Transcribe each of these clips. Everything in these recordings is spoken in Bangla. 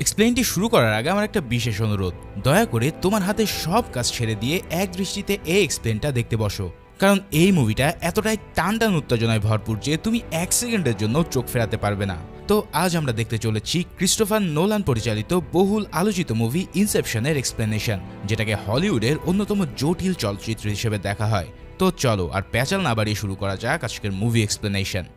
এক্সপ্লেইনটি শুরু করার আগে আমার একটা বিশেষ অনুরোধ, দয়া করে তোমার হাতে সব কাজ ছেড়ে দিয়ে এক দৃষ্টিতে এই এক্সপ্লেইনটা দেখতে বসো, কারণ এই মুভিটা এতটাই টান উত্তেজনায় ভরপুর যে তুমি এক সেকেন্ডের জন্য চোখ ফেরাতে পারবে না। তো আজ আমরা দেখতে চলেছি ক্রিস্টোফার নোলান পরিচালিত বহুল আলোচিত মুভি ইনসেপশনের এক্সপ্লেনেশন, যেটাকে হলিউডের অন্যতম জটিল চলচ্চিত্র হিসেবে দেখা হয়। তো চলো আর প্যাচাল না বাড়িয়ে শুরু করা যাক আজকের মুভি এক্সপ্লেনেশন।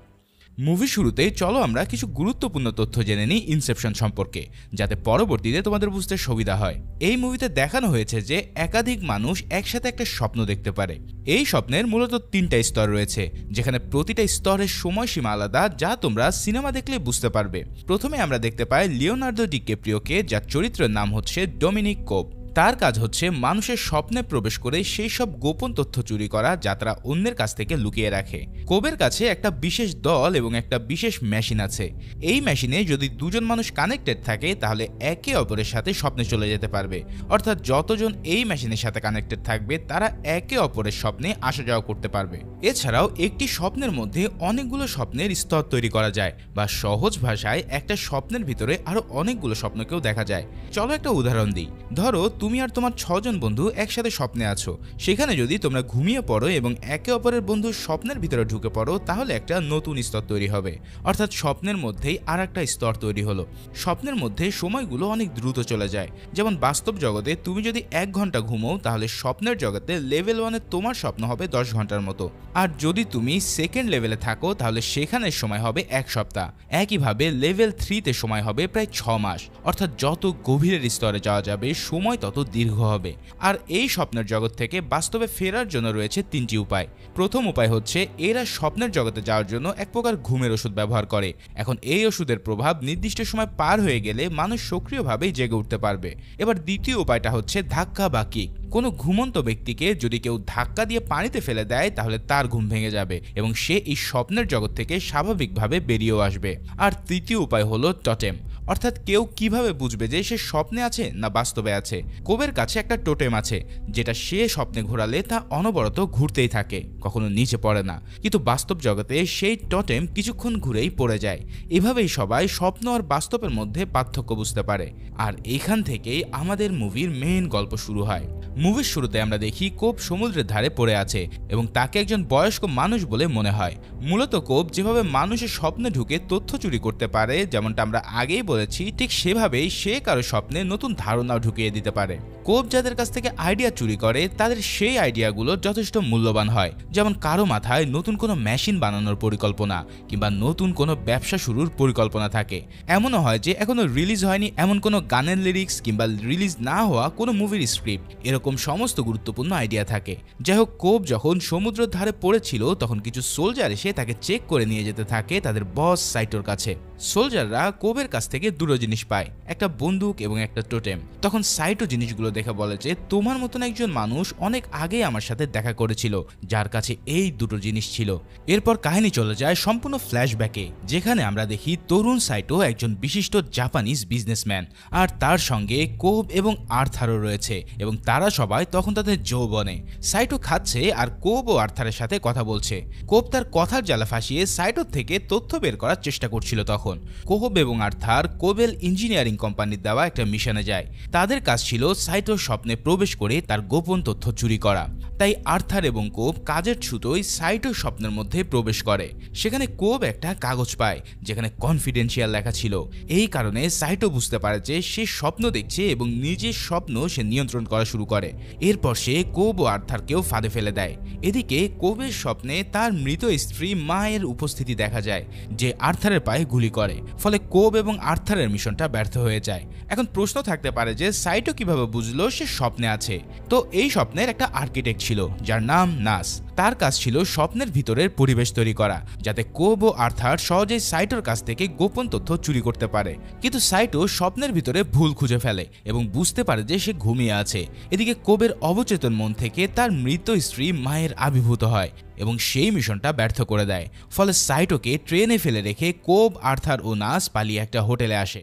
মুভি শুরুতে চলো আমরা কিছু গুরুত্বপূর্ণ তথ্য জেনে নিই ইনসেপশন সম্পর্কে, যাতে পরবর্তীতে তোমাদের বুঝতে সুবিধা হয়। এই মুভিতে দেখানো হয়েছে যে একাধিক মানুষ একসাথে একটা স্বপ্ন দেখতে পারে। এই স্বপ্নের মূলত 3টা স্তর রয়েছে, যেখানে প্রতিটা স্তরের সময়সীমা আলাদা, যা তোমরা সিনেমা দেখলে বুঝতে পারবে। প্রথমে আমরা দেখতে পাই লিওনার্দো ডিক্যাপ্রিওকে, যার চরিত্রের নাম হচ্ছে ডমিনিক কোব। তার কাজ হচ্ছে মানুষের স্বপ্নে প্রবেশ করে সেই সব গোপন তথ্য চুরি করা যা তারা অন্যের কাছ থেকে লুকিয়ে রাখে। কোবের কাছে একটা বিশেষ দল এবং একটা বিশেষ মেশিন আছে। এই মেশিনে যদি দুজন মানুষ কানেক্টেড থাকে তাহলে একে অপরের সাথে স্বপ্নে চলে যেতে পারবে, অর্থাৎ যতজন এই মেশিনের সাথে কানেক্টেড থাকবে তারা একে অপরের স্বপ্নে আসা যাওয়া করতে পারবে। এছাড়াও একটি স্বপ্নের মধ্যে অনেকগুলো স্বপ্নের স্তর তৈরি করা যায়, বা সহজ ভাষায় একটা স্বপ্নের ভিতরে আরো অনেকগুলো স্বপ্নকেও দেখা যায়। চলো একটা উদাহরণ দিই। ধরো তুমি আর তোমার 6 জন বন্ধু একসাথে স্বপ্নে আছো। সেখানে যদি তোমরা ঘুমিয়ে পড়ো এবং একে অপরের বন্ধুর স্বপ্নের ভিতরে ঢুকে পড়ো, তাহলে একটা নতুন স্তর তৈরি হবে, অর্থাৎ স্বপ্নের মধ্যেই আর একটা স্তর তৈরি হলো। স্বপ্নের মধ্যে সময়গুলো অনেক দ্রুত চলে যায়। যেমন বাস্তব জগতে তুমি যদি 1 ঘন্টা ঘুমোও, তাহলে স্বপ্নের জগতে লেভেল 1-এ তোমার স্বপ্ন হবে 10 ঘন্টার মতো। আর যদি তুমি সেকেন্ড লেভেলে থাকো, তাহলে সেখানের সময় হবে 1 সপ্তাহ। একইভাবে লেভেল 3-তে সময় হবে প্রায় 6 মাস, অর্থাৎ যত গভীরের স্তরে যাওয়া যাবে সময় তত দীর্ঘ হবে। আর এই স্বপ্নের জগৎ থেকে বাস্তবে ফেরার জন্য রয়েছে 3টি উপায়। প্রথম উপায় হচ্ছে এরা স্বপ্নের জগতে যাওয়ার জন্য এক প্রকার ঘুমের ওষুধ ব্যবহার করে। এখন এই ওষুধের প্রভাব নির্দিষ্ট সময় পার হয়ে গেলে মানুষ সক্রিয়ভাবেই জেগে উঠতে পারবে। এবার দ্বিতীয় উপায়টা হচ্ছে ধাক্কা বা কিক। কোনো ঘুমন্ত ব্যক্তিকে যদি কেউ ধাক্কা দিয়ে পানিতে ফেলে দেয়, তাহলে তার ঘুম ভেঙে যাবে এবং সে এই স্বপ্নের জগৎ থেকে স্বাভাবিকভাবে বেরিয়েও আসবে। আর তৃতীয় উপায় হলো টোটেম, অর্থাৎ কেউ কিভাবে বুঝবে যে সে স্বপ্নে আছে না বাস্তবে আছে। কোবের কাছে একটা টোটেম আছে, যেটা সে স্বপ্নে ঘোরালে তা অনবরত ঘুরতেই থাকে, কখনো নিচে পড়ে না। কিন্তু বাস্তব জগতে সেই টোটেম কিছুক্ষণ ঘুরেই পড়ে যায়। এভাবেই সবাই স্বপ্ন আর বাস্তবের মধ্যে পার্থক্য বুঝতে পারে। আর এখান থেকেই আমাদের মুভির মেইন গল্প শুরু হয়। মুভির শুরুতে আমরা দেখি কোব সমুদ্রের ধারে পড়ে আছে এবং তাকে একজন বয়স্ক মানুষ বলে মনে হয়। মূলত কোব যেভাবে মানুষের স্বপ্নে ঢুকে তথ্য চুরি করতে পারে, যেমনটা আমরা আগেই বলেছি, ঠিক সেভাবেই সে কারো স্বপ্নে নতুন ধারণাও ঢুকিয়ে দিতে পারে। কোব যাদের কাছ থেকে আইডিয়া চুরি করে তাদের সেই আইডিয়াগুলো যথেষ্ট মূল্যবান হয়। যেমন কারো মাথায় নতুন কোনো মেশিন বানানোর পরিকল্পনা কিংবা নতুন কোনো ব্যবসা শুরুর পরিকল্পনা থাকে। এমনও হয় যে এখনো রিলিজ হয়নি এমন কোনো গানের লিরিক্স কিংবা রিলিজ না হওয়া কোনো মুভির স্ক্রিপ্ট, এরকম সমস্ত গুরুত্বপূর্ণ আইডিয়া থাকে। যাই হোক, কোব যখন সমুদ্রের ধারে পড়েছিল তখন কিছু সোলজার এসে তাকে চেক করে নিয়ে যেতে থাকে তাদের বস সাইটোর কাছে। সোলজাররা কোবের কাছ থেকে দুটো জিনিস পায়, একটা বন্দুক এবং একটা টোটেম। তখন সাইটো জিনিসগুলো দেখে বলে যে তোমার মতন একজন মানুষ অনেক আগে আমার সাথে দেখা করেছিল যার কাছে এই দুটো জিনিস ছিল। এরপর কাহিনী চলে যায় সম্পূর্ণ ফ্ল্যাশব্যাকে, যেখানে আমরা দেখি তরুণ সাইটো একজন বিশিষ্ট জাপানিজ বিজনেসম্যান, আর তার সঙ্গে কোব এবং আর্থারও রয়েছে এবং তারা সবাই তখন তাদের যৌবনে। সাইটো খাচ্ছে আর কোব ও আর্থারের সাথে কথা বলছে। কোব তার কথার জ্বালা ফাঁসিয়ে সাইটোর থেকে তথ্য বের করার চেষ্টা করছিল। তখন কোব এবং আর্থার কোবেল ইঞ্জিনিয়ারিং কোম্পানির দেওয়া একটা মিশনে যায়। তাদের কাজ ছিল সাইটোর স্বপ্নে প্রবেশ করে তার গোপন তথ্য চুরি করা। তাই আর্থার এবং কোব কাজের ছুতোয় সাইটোর স্বপ্নের মধ্যে প্রবেশ করে। সেখানে কোব একটা কাগজ পায় যেখানে কনফিডেন্সিয়াল লেখা ছিল। এই কারণে সাইটো বুঝতে পারে যে সে স্বপ্ন দেখছে এবং নিজের স্বপ্ন সে নিয়ন্ত্রণ করা শুরু করে। এরপর সে কোব ও আর্থারকেও ফাঁদে ফেলে দেয়। এদিকে কোবের স্বপ্নে তার মৃত স্ত্রী মায়ের উপস্থিতি দেখা যায়, যে আর্থারের পায়ে গুলি করে। ফলে কোব এবং আর্থারের মিশনটা ব্যর্থ হয়ে যায়। এখন প্রশ্ন থাকতে পারে যে সাইটো কিভাবে বুঝলো সে স্বপ্নে আছে। তো এই স্বপ্নের একটা আর্কিটেক্ট ছিল যার নাম নাস। তার কাজ ছিল স্বপ্নের ভিতরের পরিবেশ তৈরি করা, যাতে কোব ও আর্থার সহজেই সাইটোর কাছ থেকে গোপন তথ্য চুরি করতে পারে। কিন্তু সাইটো স্বপ্নের ভিতরে ভুল খুঁজে ফেলে এবং বুঝতে পারে যে সে ঘুমিয়ে আছে। এদিকে কোবের অবচেতন মন থেকে তার মৃত স্ত্রী মায়ের আবির্ভূত হয় এবং সেই মিশনটা ব্যর্থ করে দেয়। ফলে সাইটোকে ট্রেনে ফেলে রেখে কোব, আর্থার ও নাস পালিয়ে একটা হোটেলে আসে।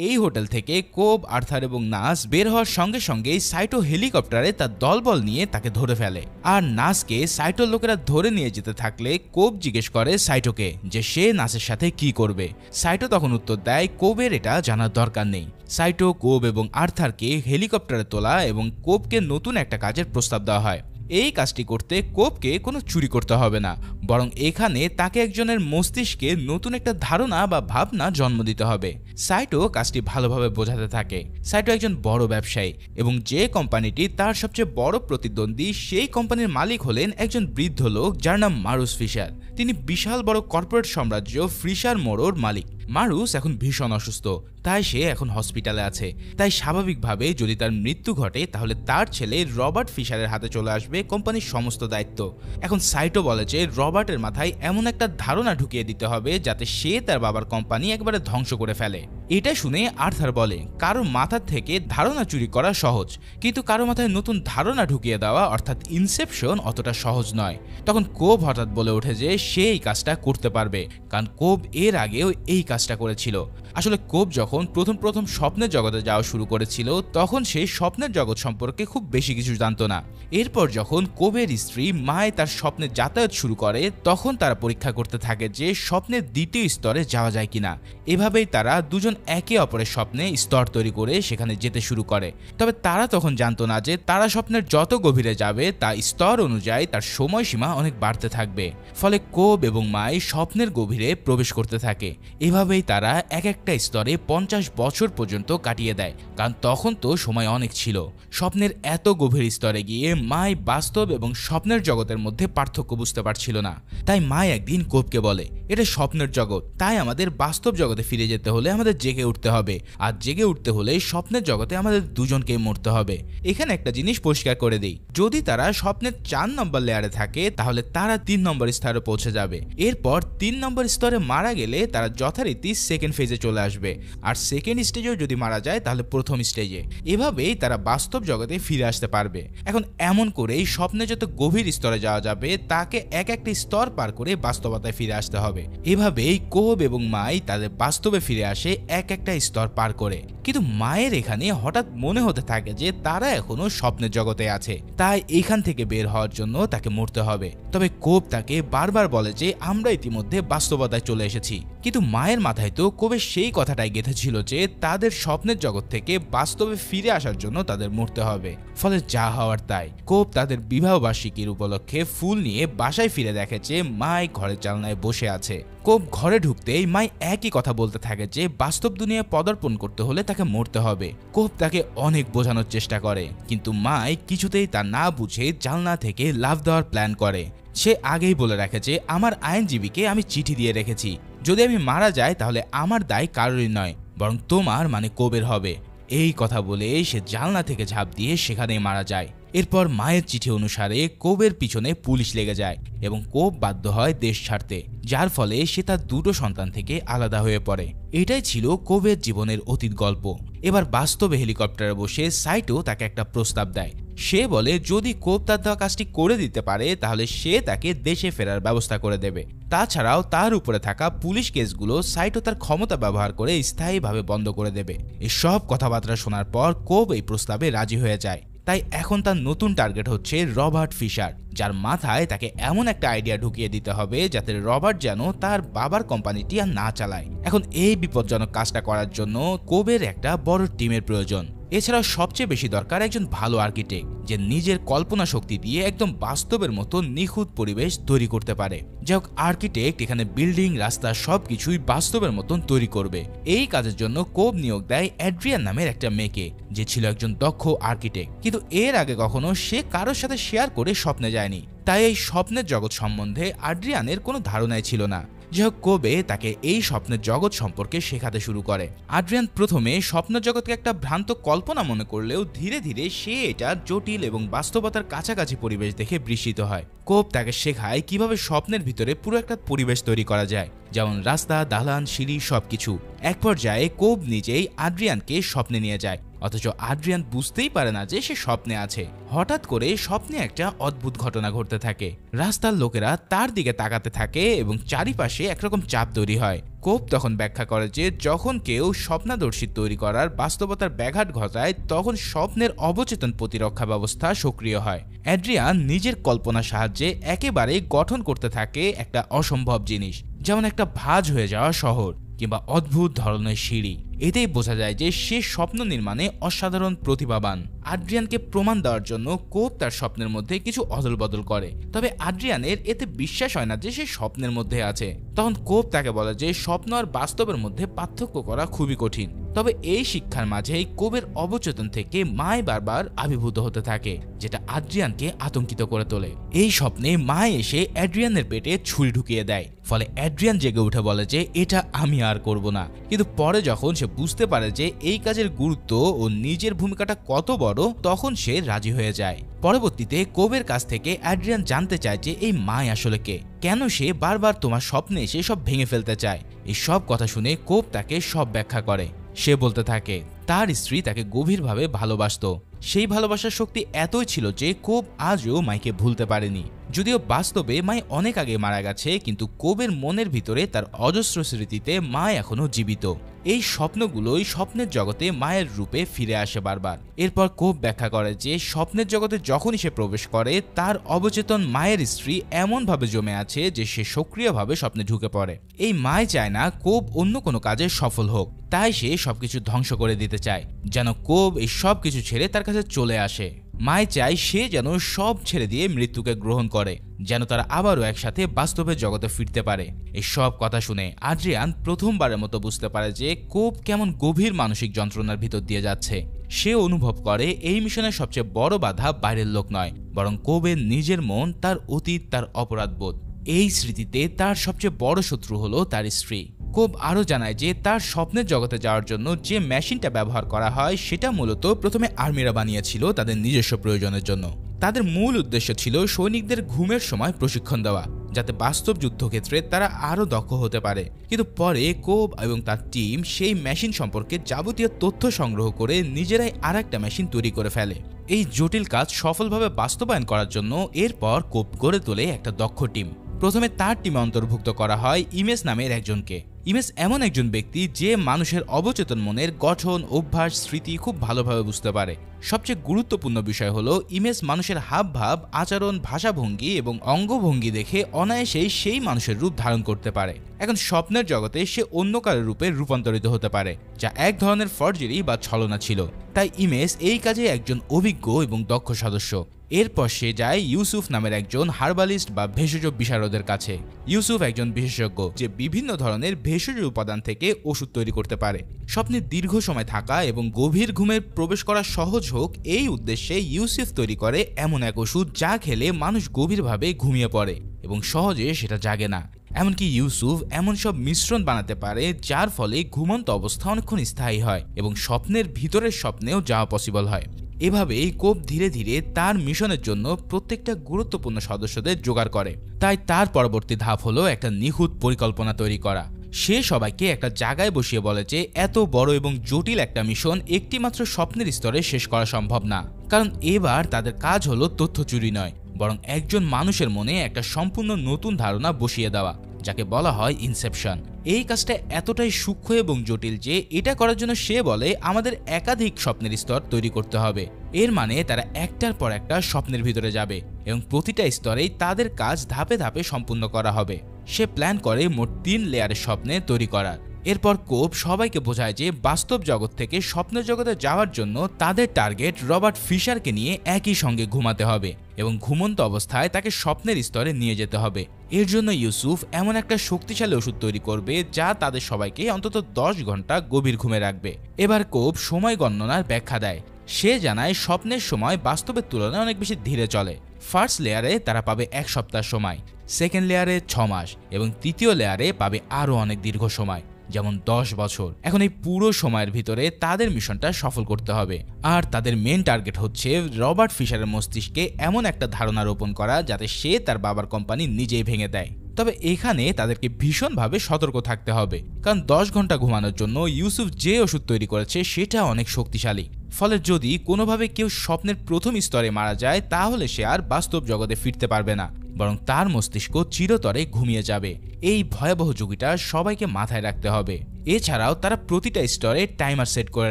এই হোটেল থেকে কোব, আর্থার এবং নাস বের হওয়ার সঙ্গে সঙ্গেই সাইটো হেলিকপ্টারে তার দলবল নিয়ে তাকে ধরে ফেলে। আর নাসকে সাইটোর লোকেরা ধরে নিয়ে যেতে থাকলে কোব জিজ্ঞেস করে সাইটোকে যে সে নাসের সাথে কি করবে। সাইটো তখন উত্তর দেয় কোবের এটা জানার দরকার নেই। সাইটো, কোব এবং আর্থারকে হেলিকপ্টারে তোলা এবং কোবকে নতুন একটা কাজের প্রস্তাব দেওয়া হয়। এই কাজটি করতে কোবকে কোনো চুরি করতে হবে না, বরং এখানে তাকে একজনের মস্তিষ্কে নতুন একটা ধারণা বা ভাবনা জন্ম দিতে হবে। সাইটো কাজটি ভালোভাবে বোঝাতে থাকে। সাইটো একজন বড় ব্যবসায়ী এবং যে কোম্পানিটি তার সবচেয়ে বড় প্রতিদ্বন্দ্বী সেই কোম্পানির মালিক হলেন একজন বৃদ্ধ লোক যার নাম মারুস ফিশার। তিনি বিশাল বড় কর্পোরেট সাম্রাজ্য ফিশার মোড়োর মালিক। মারুস এখন ভীষণ অসুস্থ, তাই সে এখন হসপিটালে আছে। তাই স্বাভাবিকভাবে যদি তার মৃত্যু ঘটে তাহলে তার ছেলে রবার্ট ফিশারের হাতে চলে আসবে কোম্পানির সমস্ত দায়িত্ব। এখন সাইটো বলে যে রবার্টের মাথায় এমন একটা ধারণা ঢুকিয়ে দিতে হবে যাতে সে তার বাবার কোম্পানি একবারে ধ্বংস করে ফেলে। এটা শুনে আর্থার বলে কারো মাথার থেকে ধারণা চুরি করা সহজ, কিন্তু কারো মাথায় নতুন ধারণা ঢুকিয়ে দেওয়া অর্থাৎ ইনসেপশন অতটা সহজ নয়। তখন কোব হঠাৎ বলে ওঠে যে সে এই কাজটা করতে পারবে, কারণ কোব এর আগেও এই কাজটা করেছিল। আসলে কোব যখন প্রথম স্বপ্নের জগতে যাওয়া শুরু করেছিল তখন সে স্বপ্নের জগৎ সম্পর্কে খুব বেশি কিছু জানতো না। এরপর যখন কোবের স্ত্রী মায় তার স্বপ্নে যাতায়াত শুরু করে তখন তারা পরীক্ষা করতে থাকে যে স্বপ্নের দ্বিতীয় স্তরে যাওয়া যায় কিনা। এভাবেই তারা দুজন একে অপরের স্বপ্নে স্তর তৈরি করে সেখানে যেতে শুরু করে। তবে তারা তখন জানতো না যে তারা স্বপ্নের যত গভীরে যাবে তা স্তর অনুযায়ী তার সময়সীমা অনেক বাড়তে থাকবে। ফলে কোব এবং মাই স্বপ্নের গভীরে প্রবেশ করতে থাকে। এভাবেই তারা এক একটা স্তরে 50 বছর পর্যন্ত কাটিয়ে দেয়, কারণ তখন তো সময় অনেক ছিল। স্বপ্নের এত গভীর স্তরে গিয়ে মাই বাস্তব এবং স্বপ্নের জগতের মধ্যে পার্থক্য বুঝতে পারছিল না। তাই মাই একদিন কোবকে বলে এটা স্বপ্নের জগৎ, তাই আমাদের বাস্তব জগতে ফিরে যেতে হলে আমাদের জেগে উঠতে হবে, আর জেগে উঠতে হলে স্বপ্নের জগতে আমাদের দুজনকেই মরতে হবে। এখানে একটা জিনিস পরিষ্কার করে দেই, যদি তারা স্বপ্নের 4 নম্বর লেয়ারে থাকে তাহলে তারা 3 নম্বর স্তরে পৌঁছে যাবে। এরপর 3 নম্বর স্তরে মারা গেলে তারা যথারীতি সেকেন্ড ফেজে চলে আসবে, আর সেকেন্ড স্টেজেও যদি মারা যায় তাহলে প্রথম স্টেজে। এভাবেই তারা বাস্তব জগতে ফিরে আসতে পারবে। এখন এমন করেই স্বপ্নে যত গভীর স্তরে যাওয়া যাবে তাকে এক একটা স্তর পার করে বাস্তবতায় ফিরে আসতে হবে। এভাবেই কোব এবং মাই তাদের বাস্তবে ফিরে আসে এক একটা স্তর পার করে। কিন্তু মায়ের এখানে হঠাৎ মনে হতে থাকে যে তারা এখনো স্বপ্নের জগতে আছে, তাই এখান থেকে বের হওয়ার জন্য তাকে মরতে হবে। তবে কোব তাকে বারবার বলে যে আমরা ইতিমধ্যে বাস্তবতায় চলে এসেছি। কিন্তু মায়ের মাথায় তো কোবের সেই কথাটাই গেঁথেছিল যে তাদের স্বপ্নের জগৎ থেকে বাস্তবে ফিরে আসার জন্য তাদের মরতে হবে। ফলে যা হওয়ার তাই। কোব তাদের বিবাহ বার্ষিকীর উপলক্ষে ফুল নিয়ে বাসায় ফিরে দেখে যে মাই ঘরের জানলায় বসে আছে। কোব ঘরে ঢুকতেই মাই একই কথা বলতে থাকে যে বাস্তব দুনিয়ায় পদার্পণ করতে হলে তাকে মরতে হবে। কোব তাকে অনেক বোঝানোর চেষ্টা করে, কিন্তু মাই কিছুতেই তা না বুঝে জানলা থেকে লাফ দেওয়ার প্ল্যান করে। সে আগেই বলে রাখে যে আমার আইনজীবীকে আমি চিঠি দিয়ে রেখেছি, যদি আমি মারা যাই তাহলে আমার দায় কারোরই নয়, বরং তোমার মানে কোবের হবে। এই কথা বলে সে জানলা থেকে ঝাঁপ দিয়ে সেখানেই মারা যায়। এরপর মায়ের চিঠি অনুসারে কোবের পিছনে পুলিশ লেগে যায় এবং কোব বাধ্য হয় দেশ ছাড়তে, যার ফলে সে তার দুটো সন্তান থেকে আলাদা হয়ে পড়ে। এটাই ছিল কোবের জীবনের অতীত গল্প। এবার বাস্তবে হেলিকপ্টারে বসে সাইটো তাকে একটা প্রস্তাব দেয়। সে বলে যদি কোব তার দেওয়া কাজটি করে দিতে পারে তাহলে সে তাকে দেশে ফেরার ব্যবস্থা করে দেবে। তাছাড়াও তার উপরে থাকা পুলিশ কেসগুলো সাইটো তার ক্ষমতা ব্যবহার করে স্থায়ীভাবে বন্ধ করে দেবে। এই সব কথাবার্তা শোনার পর কোব এই প্রস্তাবে রাজি হয়ে যায়। তাই এখন তার নতুন টার্গেট হচ্ছে রবার্ট ফিশার, যার মাথায় তাকে এমন একটা আইডিয়া ঢুকিয়ে দিতে হবে যাতে রবার্ট যেন তার বাবার কোম্পানিটি আর না চালায়। এখন এই বিপজ্জনক কাজটা করার জন্য কোবের একটা বড় টিমের প্রয়োজন। এছাড়াও সবচেয়ে বেশি দরকার একজন ভালো আর্কিটেক্ট, যে নিজের কল্পনা শক্তি দিয়ে একদম বাস্তবের মতো নিখুঁত পরিবেশ তৈরি করতে পারে। যাই হোক, আর্কিটেক্ট এখানে বিল্ডিং, রাস্তা সবকিছুই বাস্তবের মতন তৈরি করবে। এই কাজের জন্য কোব নিয়োগ দেয় অ্যাড্রিয়ান নামের একটা মেয়েকে, যে ছিল একজন দক্ষ আর্কিটেক্ট, কিন্তু এর আগে কখনো সে কারোর সাথে শেয়ার করে স্বপ্নে যায়নি। তাই এই স্বপ্নের জগৎ সম্বন্ধে আড্রিয়ানের কোনো ধারণাই ছিল না। যাই হোক, কোবে তাকে এই স্বপ্নের জগৎ সম্পর্কে শেখাতে শুরু করে। আড্রিয়ান প্রথমে স্বপ্নের জগৎকে একটা ভ্রান্ত কল্পনা মনে করলেও ধীরে ধীরে সে এটা জটিল এবং বাস্তবতার কাছাকাছি পরিবেশ দেখে বিস্মিত হয়। কোব তাকে শেখায় কিভাবে স্বপ্নের ভিতরে পুরো একটা পরিবেশ তৈরি করা যায়, যেমন রাস্তা, দালান, সিঁড়ি সবকিছু। এক পর্যায়ে কোব নিজেই আড্রিয়ানকে স্বপ্নে নিয়ে যায়। অথচ আদ্রিয়ান বুঝতেই পারে না যে সে স্বপ্নে আছে। হঠাৎ করে স্বপ্নে একটা অদ্ভুত ঘটনা ঘটতে থাকে। রাস্তার লোকেরা তার দিকে তাকাতে থাকে এবং চারিপাশে একরকম চাপ তৈরি হয়। কোপ তখন ব্যাখ্যা করে যে যখন কেউ স্বপ্নাদর্শী তৈরি করার বাস্তবতার ব্যাঘাত ঘটায় তখন স্বপ্নের অবচেতন প্রতিরক্ষা ব্যবস্থা সক্রিয় হয়। অ্যাড্রিয়ান নিজের কল্পনার সাহায্যে একেবারে গঠন করতে থাকে একটা অসম্ভব জিনিস, যেমন একটা ভাঁজ হয়ে যাওয়া শহর কিংবা অদ্ভুত ধরনের সিঁড়ি। এতেই বোঝা যায় যে সে স্বপ্ন নির্মাণে অসাধারণ প্রতিভাবান। আদ্রিয়ানকে প্রমাণ দেওয়ার জন্য কোপ তার স্বপ্নের মধ্যে কিছু অদল বদল করে, তবে আদ্রিয়ানের এতে বিশ্বাস হয় না যে সে স্বপ্নের মধ্যে আছে। তখন কোপ তাকে বলে যে স্বপ্ন আর বাস্তবের মধ্যে পার্থক্য করা খুবই কঠিন। তবে এই শিক্ষার মাঝেই কোবের অবচেতন থেকে মায় বারবার আবির্ভূত হতে থাকে, যেটা আদ্রিয়ানকে আতঙ্কিত করে তোলে। এই স্বপ্নে মায় এসে অ্যাড্রিয়ানের পেটে ছুরি ঢুকিয়ে দেয়, ফলে অ্যাড্রিয়ান জেগে উঠে বলে যে এটা আমি আর করব না। কিন্তু পরে যখন সে বুঝতে পারে যে এই কাজের গুরুত্ব ও নিজের ভূমিকাটা কত বড়, তখন সে রাজি হয়ে যায়। পরবর্তীতে কোবের কাছ থেকে অ্যাড্রিয়ান জানতে চায় যে এই মায় আসলে কে, কেন সে বারবার তোমার স্বপ্নে এসে সব ভেঙে ফেলতে চায়। এই সব কথা শুনে কোব তাকে সব ব্যাখ্যা করে। সে বলতে থাকে তার স্ত্রী তাকে গভীরভাবে ভালোবাসত। সেই ভালোবাসার শক্তি এতই ছিল যে কোব আজও মাইকে ভুলতে পারেনি। যদিও বাস্তবে মাই অনেক আগে মারা গেছে, কিন্তু কোবের মনের ভিতরে তার অজস্র স্মৃতিতে মা এখনো জীবিত। এই স্বপ্নগুলোই স্বপ্নের জগতে মায়ের রূপে ফিরে আসে বারবার। এরপর কোব ব্যাখ্যা করে যে স্বপ্নের জগতে যখনই সে প্রবেশ করে তার অবচেতন মায়ের স্ত্রী এমনভাবে জমে আছে যে সে সক্রিয়ভাবে স্বপ্নে ঢুকে পড়ে। এই মায় চায় না কোব অন্য কোনো কাজে সফল হোক, তাই সে সবকিছু ধ্বংস করে দিতে চায় যেন কোব এই সব কিছু ছেড়ে তার কাছে চলে আসে। মায় চায় সে যেন সব ছেড়ে দিয়ে মৃত্যুকে গ্রহণ করে, যেন তারা আবারও একসাথে বাস্তবের জগতে ফিরতে পারে। এই সব কথা শুনে আদ্রিয়ান প্রথমবারের মতো বুঝতে পারে যে কোব কেমন গভীর মানসিক যন্ত্রণার ভিতর দিয়ে যাচ্ছে। সে অনুভব করে এই মিশনের সবচেয়ে বড় বাধা বাইরের লোক নয়, বরং কোবের নিজের মন, তার অতীত, তার অপরাধবোধ। এই স্মৃতিতে তার সবচেয়ে বড় শত্রু হলো তার স্ত্রী। কোব আরও জানায় যে তার স্বপ্নের জগতে যাওয়ার জন্য যে মেশিনটা ব্যবহার করা হয় সেটা মূলত প্রথমে আর্মিরা বানিয়েছিল তাদের নিজস্ব প্রয়োজনের জন্য। তাদের মূল উদ্দেশ্য ছিল সৈনিকদের ঘুমের সময় প্রশিক্ষণ দেওয়া, যাতে বাস্তব যুদ্ধক্ষেত্রে তারা আরও দক্ষ হতে পারে। কিন্তু পরে কোব এবং তার টিম সেই মেশিন সম্পর্কে যাবতীয় তথ্য সংগ্রহ করে নিজেরাই আরেকটা মেশিন তৈরি করে ফেলে। এই জটিল কাজ সফলভাবে বাস্তবায়ন করার জন্য এরপর কোব গড়ে তোলে একটা দক্ষ টিম। প্রথমে তার টিমে অন্তর্ভুক্ত করা হয় ইমেজ নামের একজনকে। ইমেজ এমন একজন ব্যক্তি যে মানুষের অবচেতন মনের গঠন, অভ্যাস, স্মৃতি খুব ভালোভাবে বুঝতে পারে। সবচেয়ে গুরুত্বপূর্ণ বিষয় হলো ইমেজ মানুষের হাবভাব, আচরণ, ভাষাভঙ্গি এবং অঙ্গভঙ্গি দেখে অনায়াসেই সেই মানুষের রূপ ধারণ করতে পারে। এখন স্বপ্নের জগতে সে অন্য কারো রূপে রূপান্তরিত হতে পারে, যা এক ধরনের ফর্জারি বা ছলনা ছিল। তাই ইমেজ এই কাজে একজন অভিজ্ঞ এবং দক্ষ সদস্য। এরপর সে যায় ইউসুফ নামের একজন হার্বালিস্ট বা ভেষজ বিশারদের কাছে। ইউসুফ একজন বিশেষজ্ঞ যে বিভিন্ন ধরনের ভেষজ উপাদান থেকে ওষুধ তৈরি করতে পারে। স্বপ্নে দীর্ঘ সময় থাকা এবং গভীর ঘুমে প্রবেশ করা সহজ হোক, এই উদ্দেশ্যে ইউসুফ তৈরি করে এমন এক ওষুধ যা খেলে মানুষ গভীরভাবে ঘুমিয়ে পড়ে এবং সহজে সেটা জাগে না। এমনকি ইউসুফ এমন সব মিশ্রণ বানাতে পারে যার ফলে ঘুমন্ত অবস্থা অনেকক্ষণ স্থায়ী হয় এবং স্বপ্নের ভিতরের স্বপ্নেও যাওয়া পসিবল হয়। এভাবেই কোব ধীরে ধীরে তার মিশনের জন্য প্রত্যেকটা গুরুত্বপূর্ণ সদস্যদের জোগাড় করে। তাই তার পরবর্তী ধাপ হলো একটা নিখুঁত পরিকল্পনা তৈরি করা। সে সবাইকে একটা জায়গায় বসিয়ে বলে যে এত বড় এবং জটিল একটা মিশন একটিমাত্র স্বপ্নের স্তরে শেষ করা সম্ভব না, কারণ এবার তাদের কাজ হলো তথ্য চুরি নয়, বরং একজন মানুষের মনে একটা সম্পূর্ণ নতুন ধারণা বসিয়ে দেওয়া, যাকে বলা হয় ইনসেপশন। এই কাজটা এতটাই সূক্ষ্ম এবং জটিল যে এটা করার জন্য সে বলে আমাদের একাধিক স্বপ্নের স্তর তৈরি করতে হবে। এর মানে তারা একটার পর একটা স্বপ্নের ভিতরে যাবে এবং প্রতিটা স্তরেই তাদের কাজ ধাপে ধাপে সম্পূর্ণ করা হবে। সে প্ল্যান করে মোট 3 লেয়ারের স্বপ্নে তৈরি করার। এরপর কোব সবাইকে বোঝায় যে বাস্তব জগৎ থেকে স্বপ্নের জগতে যাওয়ার জন্য তাদের টার্গেট রবার্ট ফিশারকে নিয়ে একই সঙ্গে ঘুমাতে হবে এবং ঘুমন্ত অবস্থায় তাকে স্বপ্নের স্তরে নিয়ে যেতে হবে। এর জন্য ইউসুফ এমন একটা শক্তিশালী ওষুধ তৈরি করবে যা তাদের সবাইকে অন্তত 10 ঘন্টা গভীর ঘুমে রাখবে। এবার কোব সময় গণনার ব্যাখ্যা দেয়। সে জানায় স্বপ্নের সময় বাস্তবের তুলনায় অনেক বেশি ধীরে চলে। ফার্স্ট লেয়ারে তারা পাবে 1 সপ্তাহ সময়, সেকেন্ড লেয়ারে 6 মাস এবং তৃতীয় লেয়ারে পাবে আরও অনেক দীর্ঘ সময়, যেমন 10 বছর। এখন এই পুরো সময়ের ভিতরে তাদের মিশনটা সফল করতে হবে। আর তাদের মেন টার্গেট হচ্ছে রবার্ট ফিশারের মস্তিষ্কে এমন একটা ধারণা রোপণ করা যাতে সে তার বাবার কোম্পানি নিজেই ভেঙে দেয়। তবে এখানে তাদেরকে ভীষণভাবে সতর্ক থাকতে হবে, কারণ 10 ঘন্টা ঘুমানোর জন্য ইউসুফ যে ওষুধ তৈরি করেছে সেটা অনেক শক্তিশালী। ফলে যদি কোনোভাবে কেউ স্বপ্নের প্রথম স্তরে মারা যায় তাহলে সে আর বাস্তব জগতে ফিরতে পারবে না, বরং তার মস্তিষ্ক চিরতরে ঘুমিয়ে যাবে। এই ভয়াবহ ঝুঁকিটা সবাইকে মাথায় রাখতে হবে। এছাড়াও তারা প্রতিটা স্তরে টাইমার সেট করে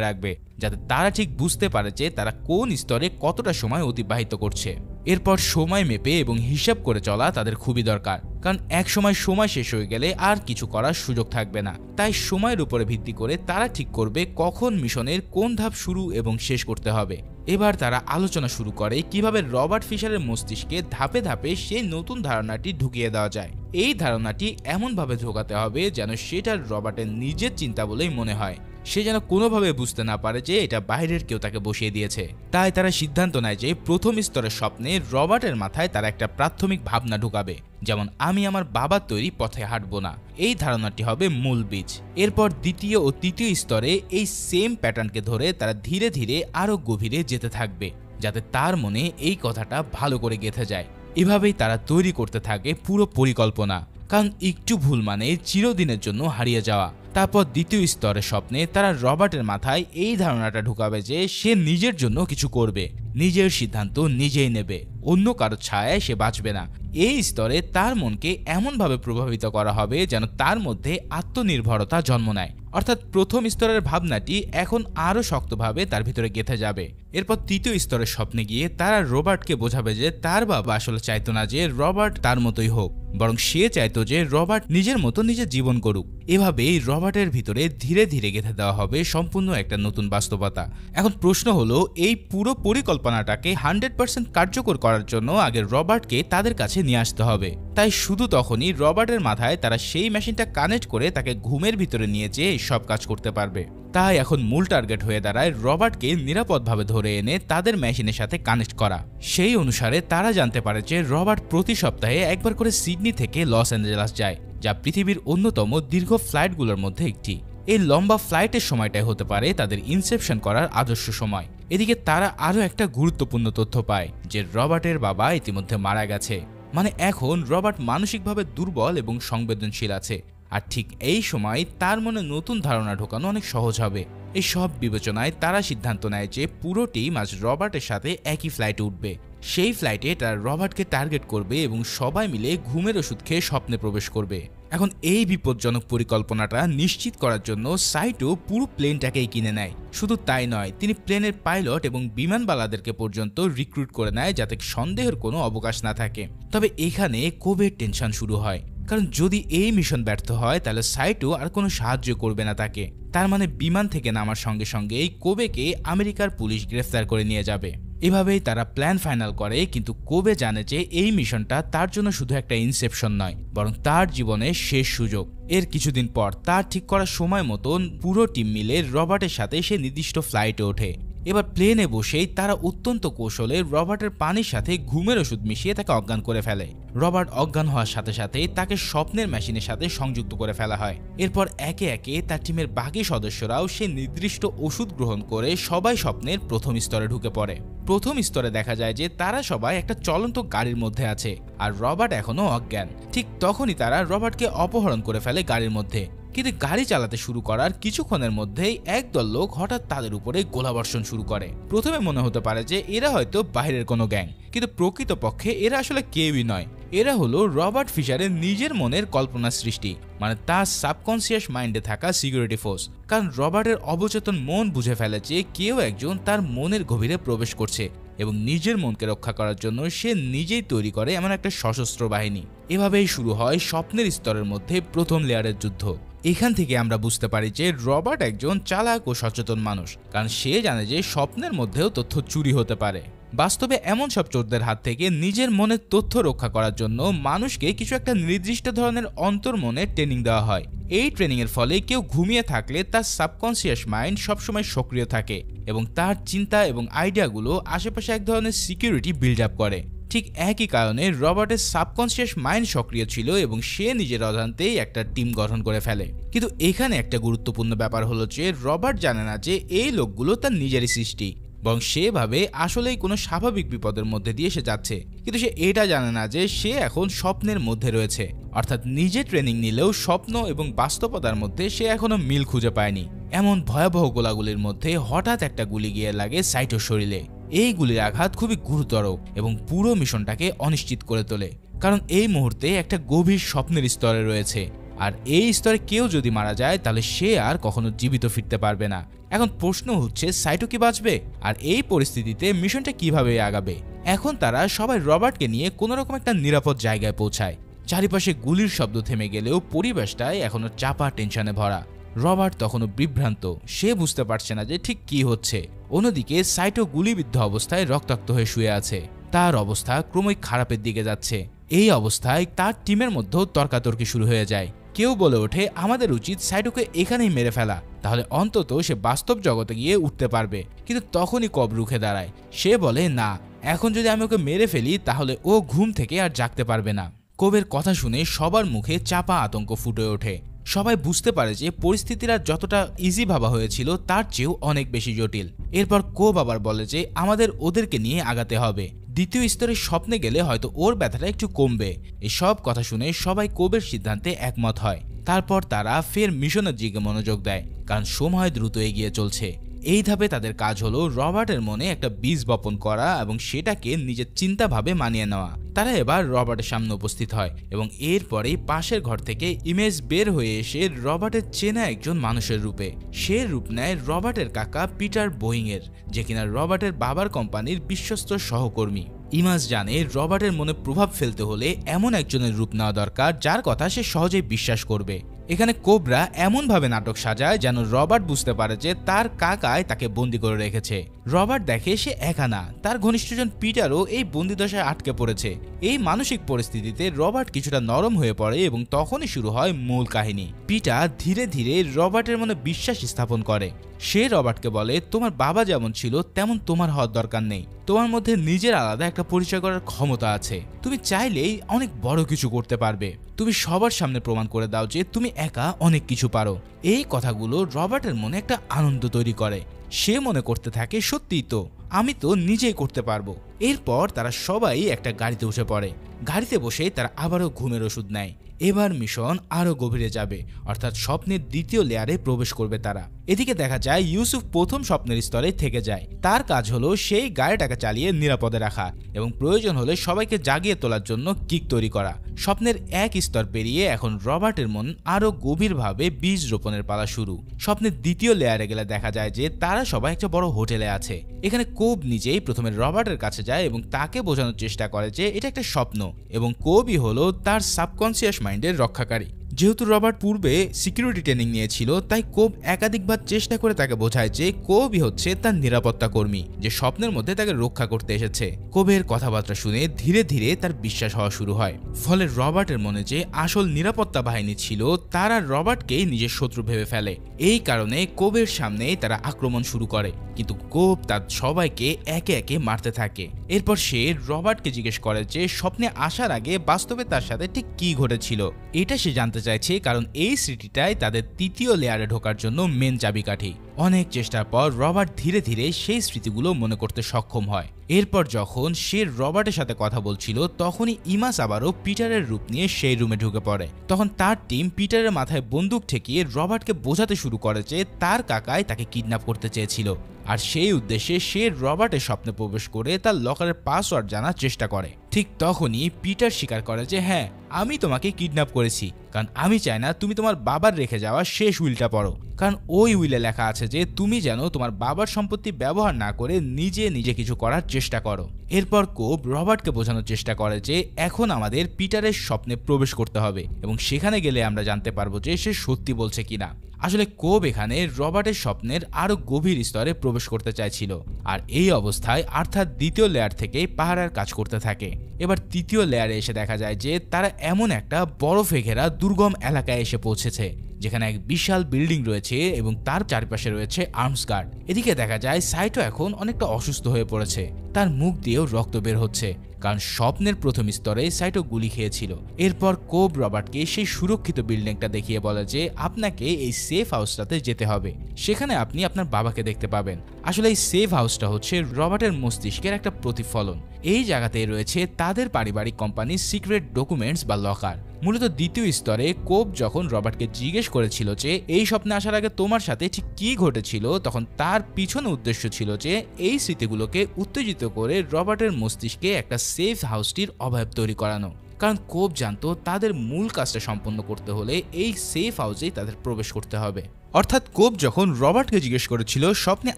রাখবে, যাতে তারা ঠিক বুঝতে পারে যে তারা কোন স্তরে কতটা সময় অতিবাহিত করছে। এরপর সময় মেপে এবং হিসাব করে চলা তাদের খুবই দরকার, কারণ এক সময় শেষ হয়ে গেলে আর কিছু করার সুযোগ থাকবে না। তাই সময়ের উপরে ভিত্তি করে তারা ঠিক করবে কখন মিশনের কোন ধাপ শুরু এবং শেষ করতে হবে। এবার তারা আলোচনা শুরু করে কিভাবে রবার্ট ফিশারের মস্তিষ্কে ধাপে ধাপে সেই নতুন ধারণাটি ঢুকিয়ে দেওয়া যায়। এই ধারণাটি এমনভাবে ঢোকাতে হবে যেন সেটা রবার্টের নিজের চিন্তা বলেই মনে হয়, সে যেন কোনোভাবে বুঝতে না পারে যে এটা বাইরের কেউ তাকে বসিয়ে দিয়েছে। তাই তারা সিদ্ধান্ত নেয় যে প্রথম স্তরের স্বপ্নে রবার্টের মাথায় তারা একটা প্রাথমিক ভাবনা ঢুকাবে, যেমন আমি আমার বাবার তৈরি পথে হাঁটবো না। এই ধারণাটি হবে মূল বীজ। এরপর দ্বিতীয় ও তৃতীয় স্তরে এই সেম প্যাটার্নকে ধরে তারা ধীরে ধীরে আরো গভীরে যেতে থাকবে, যাতে তার মনে এই কথাটা ভালো করে গেঁথে যায়। এভাবেই তারা তৈরি করতে থাকে পুরো পরিকল্পনা, কারণ একটু ভুল মানে চিরদিনের জন্য হারিয়ে যাওয়া। তারপর দ্বিতীয় স্তরের স্বপ্নে তারা রবার্টের মাথায় এই ধারণাটা ঢুকাবে যে সে নিজের জন্য কিছু করবে, নিজের সিদ্ধান্ত নিজেই নেবে, অন্য কারো ছায়ায় সে বাঁচবে না। এই স্তরে তার মনকে এমনভাবে প্রভাবিত করা হবে যেন তার মধ্যে আত্মনির্ভরতা জন্ম নেয়, অর্থাৎ প্রথম স্তরের ভাবনাটি এখন আরো শক্তভাবে তার ভিতরে গেঁথে যাবে। এরপর তৃতীয় স্তরের স্বপ্নে গিয়ে তারা রবার্টকে বোঝাবে যে তার বাবা আসলে চাইতো না যে রবার্ট তার মতোই হোক, বরং সে চাইতো যে রবার্ট নিজের মতো নিজের জীবন করুক। এভাবেই রবার্টের ভিতরে ধীরে ধীরে গেঁথে দেওয়া হবে সম্পূর্ণ একটা নতুন বাস্তবতা। এখন প্রশ্ন হলো, এই পুরো পরিকল্পনাটাকে 100% কার্যকর করার জন্য আগে রবার্টকে তাদের কাছে নিয়ে আসতে হবে। তাই শুধু তখনই রবার্টের মাথায় তারা সেই মেশিনটা কানেক্ট করে তাকে ঘুমের ভিতরে নিয়ে যেয়ে সব কাজ করতে পারবে। তাই এখন মূল টার্গেট হয়ে দাঁড়ায় রবার্টকে নিরাপদভাবে ধরে এনে তাদের মেশিনের সাথে কানেক্ট করা। সেই অনুসারে তারা জানতে পারে যে রবার্ট প্রতি সপ্তাহে একবার করে সিডনি থেকে লস অ্যাঞ্জেলাস যায়, যা পৃথিবীর অন্যতম দীর্ঘ ফ্লাইটগুলোর মধ্যে একটি। এই লম্বা ফ্লাইটের সময়টাই হতে পারে তাদের ইনসেপশন করার আদর্শ সময়। এদিকে তারা আরও একটা গুরুত্বপূর্ণ তথ্য পায় যে রবার্টের বাবা ইতিমধ্যে মারা গেছে, মানে এখন রবার্ট মানসিকভাবে দুর্বল এবং সংবেদনশীল আছে। আর ঠিক এই সময় তার মনে নতুন ধারণা ঢোকানো অনেক সহজ হবে। এই সব বিবেচনায় তারা সিদ্ধান্ত নেয় যে পুরো টিম আজ রবার্টের সাথে একই ফ্লাইটে উঠবে। সেই ফ্লাইটে তারা রবার্টকে টার্গেট করবে এবং সবাই মিলে ঘুমের ওষুধ খেয়ে স্বপ্নে প্রবেশ করবে। এখন এই বিপজ্জনক পরিকল্পনাটা নিশ্চিত করার জন্য সাইটো পুরো প্লেনটাকেই কিনে নেয়। শুধু তাই নয়, তিনি প্লেনের পাইলট এবং বিমানবালাদেরকে পর্যন্ত রিক্রুট করে নেয় যাতে সন্দেহের কোনো অবকাশ না থাকে। তবে এখানে কোবের টেনশন শুরু হয়, কারণ যদি এই মিশন ব্যর্থ হয় তাহলে সাইটো আর কোনো সাহায্য করবে না তাকে। তার মানে বিমান থেকে নামার সঙ্গে সঙ্গেই কোবেকে আমেরিকার পুলিশ গ্রেফতার করে নিয়ে যাবে। এভাবেই তারা প্ল্যান ফাইনাল করে, কিন্তু কোবে জানে যে এই মিশনটা তার জন্য শুধু একটা ইনসেপশন নয়, বরং তার জীবনের শেষ সুযোগ। এর কিছুদিন পর তার ঠিক করার সময় মতন পুরো টিম মিলে রবার্টের সাথে সে নির্দিষ্ট ফ্লাইটে ওঠে। এবার প্লেনে বসেই তারা অত্যন্ত কৌশলে রবার্টের পানির সাথে ঘুমের ওষুধ মিশিয়ে তাকে অজ্ঞান করে ফেলে। রবার্ট অজ্ঞান হওয়ার সাথে সাথে তাকে স্বপ্নের মেশিনের সাথে সংযুক্ত করে ফেলা হয়। এরপর একে একে তার টিমের বাকি সদস্যরাও সে নির্দিষ্ট ওষুধ গ্রহণ করে সবাই স্বপ্নের প্রথম স্তরে ঢুকে পড়ে। প্রথম স্তরে দেখা যায় যে তারা সবাই একটা চলন্ত গাড়ির মধ্যে আছে, আর রবার্ট এখনো অজ্ঞান। ঠিক তখনই তারা রবার্টকে অপহরণ করে ফেলে গাড়ির মধ্যে। কিন্তু গাড়ি চালাতে শুরু করার কিছুক্ষণের মধ্যেই একদল লোক হঠাৎ তাদের উপরে গোলাবর্ষণ শুরু করে। প্রথমে মনে হতে পারে যে এরা হয়তো বাইরের কোনো গ্যাং, কিন্তু প্রকৃতপক্ষে এরা আসলে কেউই নয়। এরা হলো রবার্ট ফিশারের নিজের মনের কল্পনা সৃষ্টি, মানে তার সাবকনসিয়াস মাইন্ডে থাকা সিকিউরিটি ফোর্স। কারণ রবার্টের অবচেতন মন বুঝে ফেলে যে কেউ একজন তার মনের গভীরে প্রবেশ করছে, এবং নিজের মনকে রক্ষা করার জন্য সে নিজেই তৈরি করে এমন একটা সশস্ত্র বাহিনী। এভাবেই শুরু হয় স্বপ্নের স্তরের মধ্যে প্রথম লেয়ারের যুদ্ধ। এখান থেকে আমরা বুঝতে পারি যে রবার্ট একজন চালাক ও সচেতন মানুষ, কারণ সে জানে যে স্বপ্নের মধ্যেও তথ্য চুরি হতে পারে। বাস্তবে এমন সব চোরদের হাত থেকে নিজের মনের তথ্য রক্ষা করার জন্য মানুষকে কিছু একটা নির্দিষ্ট ধরনের অন্তর্মনে ট্রেনিং দেওয়া হয়। এই ট্রেনিং এর ফলে কেউ ঘুমিয়ে থাকলে তার সাবকনসিয়াস মাইন্ড সবসময় সক্রিয় থাকে এবং তার চিন্তা এবং আইডিয়াগুলো আশেপাশে এক ধরনের সিকিউরিটি বিল্ড আপ করে। ঠিক একই কারণে রবার্টের সাবকনসিয়াস মাইন্ড সক্রিয় ছিল এবং সে নিজের অজান্তেই একটা টিম গঠন করে ফেলে। কিন্তু এখানে একটা গুরুত্বপূর্ণ ব্যাপার হলো যে রবার্ট জানে না যে এই লোকগুলো তার নিজেরই সৃষ্টি। বরং সে ভাবে আসলেই কোনো স্বাভাবিক বিপদের মধ্যে দিয়ে সে যাচ্ছে, কিন্তু সে এটা জানে না যে সে এখন স্বপ্নের মধ্যে রয়েছে। অর্থাৎ নিজে ট্রেনিং নিলেও স্বপ্ন এবং বাস্তবতার মধ্যে সে এখনো মিল খুঁজে পায়নি। এমন ভয়াবহ গোলাগুলির মধ্যে হঠাৎ একটা গুলি গিয়ে লাগে সাইটোর শরীরে। এই গুলির আঘাত খুবই গুরুতর এবং পুরো মিশনটাকে অনিশ্চিত করে তোলে, কারণ এই মুহূর্তে একটা গভীর স্বপ্নের স্তরে রয়েছে, আর এই স্তরে কেউ যদি মারা যায় তাহলে সে আর কখনো জীবিত ফিরতে পারবে না। এখন প্রশ্ন হচ্ছে সাইটো কি বাঁচবে, আর এই পরিস্থিতিতে মিশনটা কিভাবে আগাবে। এখন তারা সবাই রবার্টকে নিয়ে কোনো রকম একটা নিরাপদ জায়গায় পৌঁছায়। চারিপাশে গুলির শব্দ থেমে গেলেও পরিবেশটায় এখনো চাপা টেনশনে ভরা। রবার্ট তখনও বিভ্রান্ত, সে বুঝতে পারছে না যে ঠিক কি হচ্ছে। অন্যদিকে সাইটো গুলিবিদ্ধ অবস্থায় রক্তাক্ত হয়ে শুয়ে আছে, তার অবস্থা ক্রমই খারাপের দিকে যাচ্ছে। এই অবস্থায় তার টিমের মধ্যেও তর্কাতর্কি শুরু হয়ে যায়। কেউ বলে ওঠে আমাদের উচিত সাইটোকে এখানেই মেরে ফেলা, তাহলে অন্তত সে বাস্তব জগতে গিয়ে উঠতে পারবে। কিন্তু তখনই কব রুখে দাঁড়ায়, সে বলে না, এখন যদি আমি ওকে মেরে ফেলি তাহলে ও ঘুম থেকে আর জাগতে পারবে না। কবের কথা শুনে সবার মুখে চাপা আতঙ্ক ফুটে ওঠে। সবাই বুঝতে পারে যে পরিস্থিতিটা যতটা ইজি ভাবা হয়েছিল তার চেয়েও অনেক বেশি জটিল। এরপর কোব আবার বলে যে আমাদের ওদেরকে নিয়ে আগাতে হবে, দ্বিতীয় স্তরের স্বপ্নে গেলে হয়তো ওর ব্যথাটা একটু কমবে। এই সব কথা শুনে সবাই কোবের সিদ্ধান্তে একমত হয়। তারপর তারা ফের মিশনের দিকে মনোযোগ দেয়, কারণ সময় দ্রুত এগিয়ে চলছে। এই ধাপে তাদের কাজ হলো রবার্টের মনে একটা বীজ বপন করা এবং সেটাকে নিজের চিন্তাভাবে মানিয়ে নেওয়া। তারা এবার রবার্টের সামনে উপস্থিত হয় এবং এরপরেই পাশের ঘর থেকে ইমেজ বের হয়ে এসে রবার্টের চেনা একজন মানুষের রূপে। সে রূপ নেয় রবার্টের কাকা পিটার বোয়িংয়ের, যে কিনা রবার্টের বাবার কোম্পানির বিশ্বস্ত সহকর্মী। ইমাজ জানে রবার্টের মনে প্রভাব ফেলতে হলে এমন একজনের রূপ নেওয়া দরকার যার কথা সে সহজেই বিশ্বাস করবে। এখানে কোবরা এমনভাবে নাটক সাজায় যেন রবার্ট বুঝতে পারে যে তার কাকায় তাকে বন্দি করে রেখেছে। রবার্ট দেখে সে একা না, তার ঘনিষ্ঠজন পিটারও এই বন্দিদশায় আটকে পড়েছে। এই মানসিক পরিস্থিতিতে রবার্ট কিছুটা নরম হয়ে পড়ে এবং তখনই শুরু হয় মূল কাহিনী। পিটার ধীরে ধীরে রবার্টের মনে বিশ্বাস স্থাপন করে। সে রবার্টকে বলে তোমার বাবা যেমন ছিল তেমন তোমার হওয়ার দরকার নেই, তোমার মধ্যে নিজের আলাদা একটা পরিচয় করার ক্ষমতা আছে, তুমি চাইলেই অনেক বড় কিছু করতে পারবে, তুমি সবার সামনে প্রমাণ করে দাও যে তুমি একা অনেক কিছু পারো। এই কথাগুলো রবার্টের মনে একটা আনন্দ তৈরি করে। সে মনে করতে থাকে সত্যিই তো, আমি তো নিজেই করতে পারবো। এরপর তারা সবাই একটা গাড়িতে উঠে পড়ে। গাড়িতে বসে তারা আবারও ঘুমের ওষুধ নেয়। এবার মিশন আরো গভীরে যাবে, অর্থাৎ স্বপ্নের দ্বিতীয় লেয়ারে প্রবেশ করবে তারা। এদিকে দেখা যায় ইউসুফ প্রথম স্বপ্নের স্তরে থেকে যায়। তার কাজ হলো সেই গাড়িটাকে চালিয়ে নিরাপদে রাখা এবং প্রয়োজন হলে সবাইকে জাগিয়ে তোলার জন্য কিক তৈরি করা। স্বপ্নের এক স্তর পেরিয়ে এখন রবার্টের মন আরো গভীরভাবে বীজ রোপণের পালা শুরু। স্বপ্নের দ্বিতীয় লেয়ারে গেলে দেখা যায় যে তারা সবাই একটা বড় হোটেলে আছে। এখানে কোব নিজেই প্রথমে রবার্টের কাছে যায় এবং তাকে বোঝানোর চেষ্টা করে যে এটা একটা স্বপ্ন এবং কোবই হলো তার সাবকনসিয়াস মাইন্ডের রক্ষাকারী। যেহেতু রবার্ট পূর্বে সিকিউরিটি ট্রেনিং নিয়েছিল, তাই কোব একাধিকবার চেষ্টা করে তাকে বোঝায় যে কোবই হচ্ছে তার নিরাপত্তা কর্মী, যে স্বপ্নের মধ্যে তাকে রক্ষা করতে এসেছে। কোবের কথাবার্তা শুনে ধীরে ধীরে তার বিশ্বাস হওয়া শুরু হয়। ফলে রবার্টের মনে যে আসল নিরাপত্তা বাহিনী ছিল তারা রবার্টকেই নিজের শত্রু ভেবে ফেলে। এই কারণে কোবের সামনেই তারা আক্রমণ শুরু করে, কিন্তু কোব তার সবাইকে একে একে মারতে থাকে। এরপর সে রবার্টকে জিজ্ঞেস করে যে স্বপ্নে আসার আগে বাস্তবে তার সাথে ঠিক কি ঘটেছিল। এটা সে জানতে চাইছে, কারণ এই স্মৃতিটাই তাদের তৃতীয় লেয়ারে ঢোকার জন্য মেন চাবিকাঠি। অনেক চেষ্টার পর রবার্ট ধীরে ধীরে সেই স্মৃতিগুলো মনে করতে সক্ষম হয়। এরপর যখন সে রবার্টের সাথে কথা বলছিল তখনই ইমাস আবারও পিটারের রূপ নিয়ে সেই রুমে ঢুকে পড়ে। তখন তার টিম পিটারের মাথায় বন্দুক ঠেকিয়ে রবার্টকে বোঝাতে শুরু করে যে তার কাকাই তাকে কিডন্যাপ করতে চেয়েছিল, আর সেই উদ্দেশ্যে সে রবার্টের স্বপ্নে প্রবেশ করে তার লকারের পাসওয়ার্ড জানার চেষ্টা করে। ঠিক তখনই পিটার স্বীকার করে যে হ্যাঁ, আমি তোমাকে কিডন্যাপ করেছি, কারণ আমি চাই না তুমি তোমার বাবার রেখে যাওয়া শেষ উইলটা পড়ো, কারণ ওই উইলে লেখা আছে যে তুমি যেন তোমার বাবার সম্পত্তি ব্যবহার না করে নিজে নিজে কিছু করার চেষ্টা করো। এরপর কোব রবার্টকে বোঝানোর চেষ্টা করে যে এখন আমাদের পিটারের স্বপ্নে প্রবেশ করতে হবে এবং সেখানে গেলে আমরা জানতে পারবো যে সে সত্যি বলছে কিনা। আসলে কোব এখানে রবার্টের স্বপ্নের আরো গভীর স্তরে প্রবেশ করতে চাইছিল, আর এই অবস্থায় অর্থাৎ দ্বিতীয় লেয়ার থেকে পাহারার কাজ করতে থাকে। এবার তৃতীয় লেয়ারে এসে দেখা যায় যে তারা এমন একটা বরফে ঘেরা দুর্গম এলাকায় এসে পৌঁছেছে, যেখানে এক বিশাল বিল্ডিং রয়েছে এবং তার চারপাশে রয়েছে আর্মস গার্ড। এদিকে দেখা যায় সাইটো এখন অনেকটা অসুস্থ হয়ে পড়েছে, তার মুখ দিয়েও রক্ত বের হচ্ছে, কারণ স্বপ্নের প্রথম স্তরে সাইটো গুলি খেয়েছিল। এরপর কোব রবার্টকে সেই সুরক্ষিত বিল্ডিংটা দেখিয়ে বলে যে আপনাকে এই সেফ হাউসটাতে যেতে হবে, সেখানে আপনি আপনার বাবাকে দেখতে পাবেন। আসলে এই সেফ হাউসটা হচ্ছে রবার্টের মস্তিষ্কের একটা প্রতিফলন। এই জায়গাতেই রয়েছে তাদের পারিবারিক কোম্পানির সিক্রেট ডকুমেন্টস বা লকার। মূলত দ্বিতীয় স্তরে কোব যখন রবার্টকে জিজ্ঞেস করেছিল যে এই স্বপ্নে আসার আগে তোমার সাথে ঠিক কি ঘটেছিল, তখন তার পিছনে উদ্দেশ্য ছিল যে এই স্মৃতিগুলোকে উত্তেজিত করে রবার্টের মস্তিষ্কে একটা সেফ হাউসটির অভাব তৈরি করানো। কারণ কোব জানতো তাদের মূল কাজটা সম্পন্ন করতে হলে এই সেফ হাউসেই তাদের প্রবেশ করতে হবে। অর্থাৎ কোব যখন রবার্টকে জিজ্ঞেস করেছিল স্বপ্নে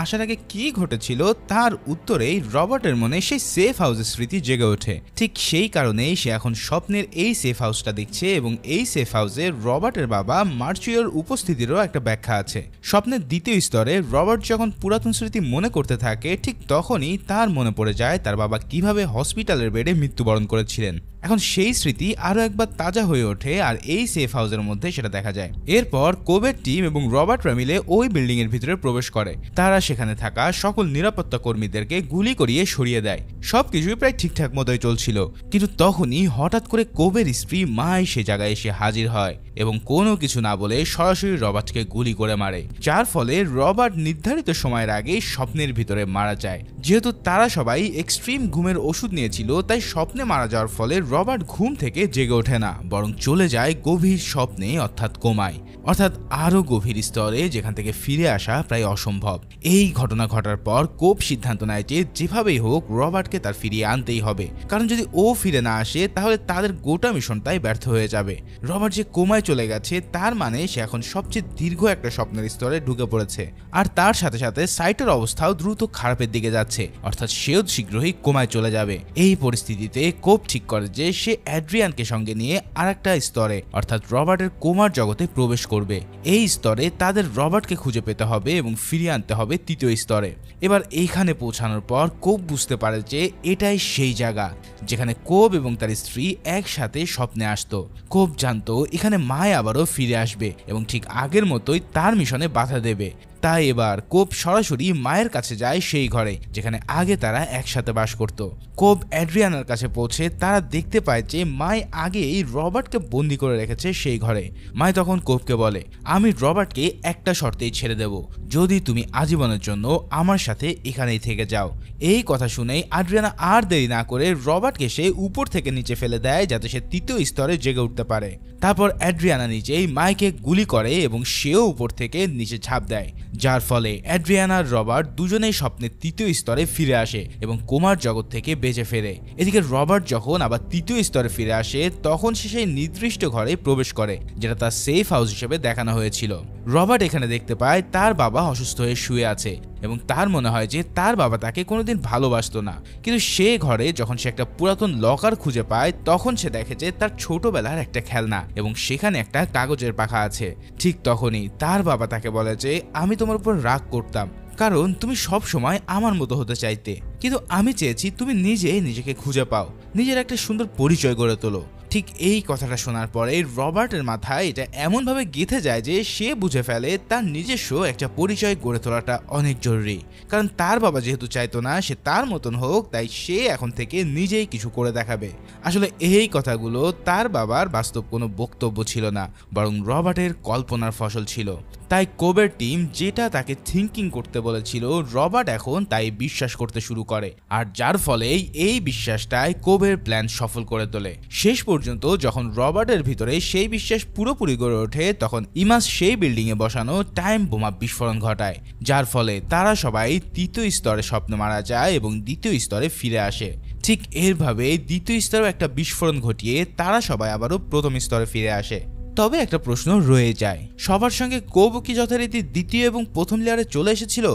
আসার আগে কি ঘটেছিল, তার উত্তরেই রবার্টের মনে সেই সেফ হাউসের স্মৃতি জেগে ওঠে। ঠিক সেই কারণেই সে এখন স্বপ্নের এই সেফ হাউসটা দেখছে এবং এই সেফ হাউসে রবার্টের বাবা মার্চিওর উপস্থিতিরও একটা ব্যাখ্যা আছে। স্বপ্নের দ্বিতীয় স্তরে রবার্ট যখন পুরাতন স্মৃতি মনে করতে থাকে, ঠিক তখনই তার মনে পড়ে যায় তার বাবা কিভাবে হসপিটালের বেডে মৃত্যুবরণ করেছিলেন। এখন সেই স্মৃতি আরো একবার তাজা হয়ে ওঠে আর এই সেফ হাউসের মধ্যে সেটা দেখা যায়। এরপর কোবের টিম এবং রবার্টরা মিলে ওই বিল্ডিং এর ভিতরে প্রবেশ করে। তারা সেখানে থাকা সকল নিরাপত্তা কর্মীদেরকে গুলি করিয়ে সরিয়ে দেয়। সবকিছুই প্রায় ঠিকঠাক মতোই চলছিল, কিন্তু তখনই হঠাৎ করে কোবের স্ত্রী মাই সে জায়গায় এসে হাজির হয় এবং কোনো কিছু না বলে সরাসরি রবার্টকে গুলি করে মারে, যার ফলে রবার্ট নির্ধারিত সময়ের আগে স্বপ্নের ভিতরে মারা যায়। যেহেতু তারা সবাই এক্সট্রিম ঘুমের ওষুধ নিয়েছিল, তাই স্বপ্নে মারা যাওয়ার ফলে রবার্ট ঘুম থেকে জেগে ওঠে না, বরং চলে যায় গভীর স্বপ্নে অর্থাৎ কোমায়, অর্থাৎ আরো গভীর স্তরে, যেখান থেকে ফিরে আসা প্রায় অসম্ভব। এই ঘটনা ঘটার পর কোব সিদ্ধান্ত নেয় যে যেভাবেই হোক রবার্টকে তার ফিরিয়ে আনতেই হবে, কারণ যদি ও ফিরে না আসে তাহলে তাদের গোটা মিশনটাই ব্যর্থ হয়ে যাবে। রবার্ট যে কোমায় চলে গেছে তার মানে সে এখন সবচেয়ে দীর্ঘ একটা স্বপ্নের স্তরে ঢুকে পড়েছে, আর তার সাথে সাথে সাইটের অবস্থাও দ্রুত খারাপের দিকে যাচ্ছে, অর্থাৎ সেও শীঘ্রই কোমায় চলে যাবে। এই পরিস্থিতিতে কোব ঠিক করে যে সে অ্যাড্রিয়ানকে সঙ্গে নিয়ে আরেকটা স্তরে অর্থাৎ রবার্টের কোমার জগতে প্রবেশ করবে। এই স্তরে তাদের রবার্টকে খুঁজে পেতে হবে এবং ফিরিয়ে আনতে হবে তৃতীয় স্তরে। এবার এইখানে পৌঁছানোর পর কোব বুঝতে পারে যে এটাই সেই জায়গা যেখানে কোব এবং তার স্ত্রী একসাথে স্বপ্নে আসতো। কোব জানতো এখানে মায় আবারও ফিরে আসবে এবং ঠিক আগের মতোই তার মিশনে বাধা দেবে। তাই এবার কোব সরাসরি মায়ের কাছে যায়, সেই ঘরে যেখানে আগে তারা একসাথে বাস করত। কোব অ্যাড্রিয়ানার কাছে পৌঁছে তারা দেখতে পায় যে মায় আগেই রবার্টকে বন্দি করে রেখেছে সেই ঘরে। মায় তখন কোবকে বলে, আমি রবার্টকে একটা শর্তেই ছেড়ে দেব, যদি তুমি আজীবনের জন্য আমার সাথে এখানেই থেকে যাও। এই কথা শুনেই অ্যাড্রিয়ানা আর দেরি না করে রবার্টকে সে উপর থেকে নিচে ফেলে দেয় যাতে সে তৃতীয় স্তরে জেগে উঠতে পারে। তারপর অ্যাড্রিয়ানা নিজেই মাইকে গুলি করে এবং সেও উপর থেকে নিচে ঝাঁপ দেয়, যার ফলে অ্যাড্রিয়ানা আর রবার্ট দুজনেই স্বপ্নের তৃতীয় স্তরে ফিরে আসে এবং কোমার জগৎ থেকে বেঁচে ফেরে। এদিকে রবার্ট যখন আবার তৃতীয় স্তরে ফিরে আসে তখন সে সেই নির্দিষ্ট ঘরে প্রবেশ করে যেটা তার সেফ হাউস হিসেবে দেখানো হয়েছিল। রবার্ট এখানে দেখতে পায় তার বাবা অসুস্থ হয়ে শুয়ে আছে এবং তার মনে হয় যে তার বাবা তাকে কোনোদিন ভালোবাসতো না, কিন্তু সে ঘরে যখন সে একটা পুরাতন লকার খুঁজে পায় তখন সে দেখে যে তার ছোটবেলার একটা খেলনা এবং সেখানে একটা কাগজের পাখা আছে। ঠিক তখনই তার বাবা তাকে বলে যে আমি তোমার উপর রাগ করতাম কারণ তুমি সব সময় আমার মতো হতে চাইতে, কিন্তু আমি চেয়েছি তুমি নিজেকে খুঁজে পাও, নিজের একটা সুন্দর পরিচয় গড়ে তোলো। ঠিক এই কথাটা শোনার পরে রবার্টের মাথায় এটা এমনভাবে গেঁথে যায় যে সে বুঝে ফেলে তার নিজস্ব একটা পরিচয় গড়ে তোলাটা অনেক জরুরি, কারণ তার বাবা যেহেতু চাইতো না সে তার মতন হোক, তাই সে এখন থেকে নিজেই কিছু করে দেখাবে। আসলে এই কথাগুলো তার বাবার বাস্তব কোনো বক্তব্য ছিল না, বরং রবার্টের কল্পনার ফসল ছিল। তাই কোবের টিম যেটা তাকে থিঙ্কিং করতে বলেছিল রবার্ট এখন তাই বিশ্বাস করতে শুরু করে, আর যার ফলেই এই বিশ্বাসটাই কোবের প্ল্যান সফল করে তোলে। শেষ পর্যন্ত যখন রবার্টের ভিতরে সেই বিশ্বাস পুরোপুরি গড়ে ওঠে তখন ইমাস সেই বিল্ডিং এ বসানো টাইম বোমা বিস্ফোরণ ঘটায়, যার ফলে তারা সবাই তৃতীয় স্তরে স্বপ্ন মারা যায় এবং দ্বিতীয় স্তরে ফিরে আসে। ঠিক এরভাবে দ্বিতীয় স্তরে একটা বিস্ফোরণ ঘটিয়ে তারা সবাই আবারও প্রথম স্তরে ফিরে আসে। তবে একটা প্রশ্ন রয়ে যায়, সবার সঙ্গে কোব কি যথারীতি দ্বিতীয় এবং প্রথম লেয়ারে চলে এসেছিল?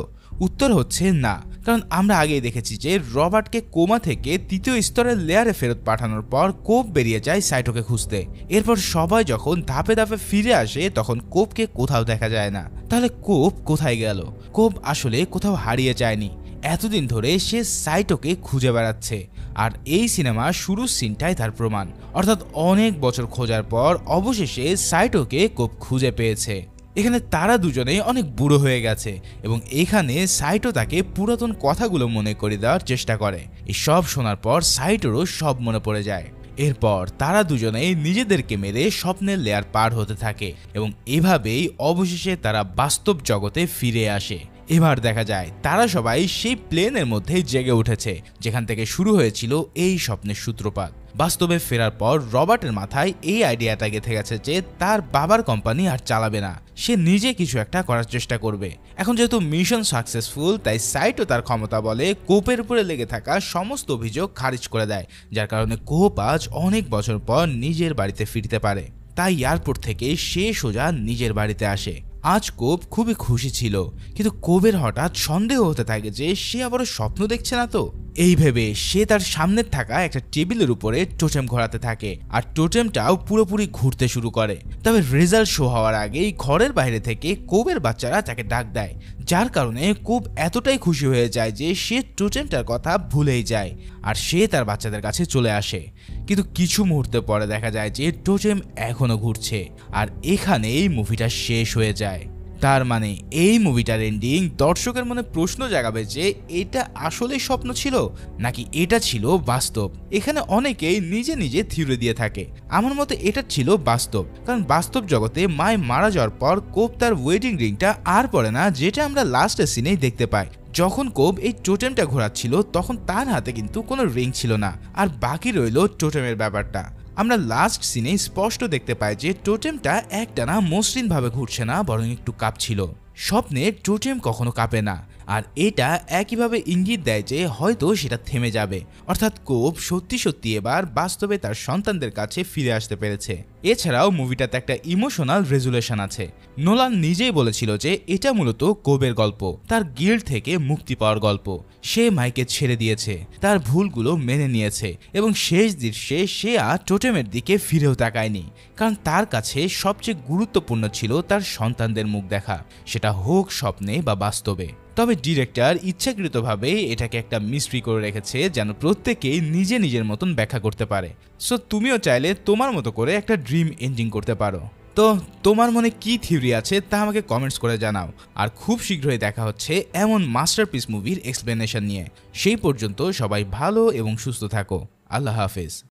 উত্তর হচ্ছে না, কারণ আমরা আগেই দেখেছি যে রবার্টকে কোমা থেকে তৃতীয় স্তরের লেয়ারে ফেরত পাঠানোর পর কোব বেরিয়ে যায় সাইটোকে খুঁজতে। এরপর সবাই যখন ধাপে ধাপে ফিরে আসে তখন কোবকে কোথাও দেখা যায় না। তাহলে কোব কোথায় গেল? কোব আসলে কোথাও হারিয়ে যায়নি, এতদিন ধরে সে সাইটোকে খুঁজে বেড়াচ্ছে, আর এই সিনেমা শুরুর সিনটাই তার প্রমাণ। অর্থাৎ অনেক বছর খোঁজার পর অবশেষে সাইটোকে কোব খুঁজে পেয়েছে। এখানে তারা দুজনেই অনেক বুড়ো হয়ে গেছে এবং এখানে সাইটো তাকে পুরাতন কথাগুলো মনে করে দেওয়ার চেষ্টা করে। এই সব শোনার পর সাইটোরও সব মনে পড়ে যায়। এরপর তারা দুজনেই নিজেদেরকে মেরে স্বপ্নের লেয়ার পার হতে থাকে এবং এভাবেই অবশেষে তারা বাস্তব জগতে ফিরে আসে। এবার দেখা যায় তারা সবাই সেই প্লেনের মধ্যেই জেগে উঠেছে যেখান থেকে শুরু হয়েছিল এই স্বপ্নের সূত্রপাত। বাস্তবে ফেরার পর রবার্টের মাথায় এই আইডিয়াটা গেঁথে গেছে যে তার বাবার কোম্পানি আর চালাবে না, সে নিজে কিছু একটা করার চেষ্টা করবে। এখন যেহেতু মিশন সাকসেসফুল, তাই সাইটো তার ক্ষমতা বলে কোপের উপরে লেগে থাকা সমস্ত অভিযোগ খারিজ করে দেয়, যার কারণে কোপ আজ অনেক বছর পর নিজের বাড়িতে ফিরতে পারে। তাই এয়ারপোর্ট থেকে সে সোজা নিজের বাড়িতে আসে। আজ কোপ খুবই খুশি ছিল, কিন্তু কোবের হঠাৎ সন্দেহ হতে থাকে যে সে আবারও স্বপ্ন দেখছে না তো। এই ভেবে সে তার সামনে থাকা একটা টেবিলের উপরে টোটেম ঘোরাতে থাকে আর টোটেমটাও পুরোপুরি ঘুরতে শুরু করে। তবে রেজাল্ট শো হওয়ার আগেই ঘরের বাইরে থেকে কোবের বাচ্চারা তাকে ডাক দেয়, যার কারণে কোব এতটাই খুশি হয়ে যায় যে সে টোটেমটার কথা ভুলেই যায় আর সে তার বাচ্চাদের কাছে চলে আসে। কিন্তু কিছু মুহূর্ত পরে দেখা যায় যে টোটেম এখনো ঘুরছে আর এখানেই মুভিটা শেষ হয়ে যায়। তার মানে এই মুভিটার এন্ডিং দর্শকের মনে প্রশ্ন জাগাবে যে এটা আসলে স্বপ্ন ছিল নাকি এটা ছিল বাস্তব। এখানে অনেকেই নিজে নিজে থিওরি দিয়ে থাকে। আমার মতে এটা ছিল বাস্তব, কারণ বাস্তব জগতে মায় মারা যাওয়ার পর কোব তার ওয়েডিং রিংটা আর পরে না, যেটা আমরা লাস্টের সিনেই দেখতে পাই। যখন কোব এই টোটেমটা ঘোরাচ্ছিল তখন তার হাতে কিন্তু কোনো রিং ছিল না, আর বাকি রইল টোটেমের ব্যাপারটা। আমরা লাস্ট সিনে স্পষ্ট দেখতে পাই যে টোটেমটা একটানা মসৃণ ভাবে ঘুরছে না, বরং একটু কাঁপছিল। স্বপ্নে টোটেম কখনো কাঁপে না, আর এটা একইভাবে ইঙ্গিত দেয় যে হয়তো সেটা থেমে যাবে। অর্থাৎ কোব সত্যি সত্যি এবার বাস্তবে তার সন্তানদের কাছে ফিরে আসতে পেরেছে। এছাড়াও মুভিটাতে একটা ইমোশনাল রেজুলেশন আছে। নোলান নিজেই বলেছিল যে এটা মূলত কোবের গল্প, তার গিল্ড থেকে মুক্তি পাওয়ার গল্প। সে মাইকে ছেড়ে দিয়েছে, তার ভুলগুলো মেনে নিয়েছে এবং শেষ দৃশ্যে সে আর টোটেমের দিকে ফিরেও তাকায়নি, কারণ তার কাছে সবচেয়ে গুরুত্বপূর্ণ ছিল তার সন্তানদের মুখ দেখা, সেটা হোক স্বপ্নে বা বাস্তবে। তবে ডিরেক্টর ইচ্ছাকৃতভাবে এটাকে একটা মিস্ট্রি করে রেখেছে যেন প্রত্যেকেই নিজে নিজের মতন ব্যাখ্যা করতে পারে। সো তুমিও চাইলে তোমার মতো করে একটা ড্রিম এন্ডিং করতে পারো। তো তোমার মনে কি থিওরি আছে তা আমাকে কমেন্টস করে জানাও। আর খুব শীঘ্রই দেখা হচ্ছে এমন মাস্টারপিস মুভির এক্সপ্লেনেশন নিয়ে। সেই পর্যন্ত সবাই ভালো এবং সুস্থ থাকো। আল্লাহ হাফেজ।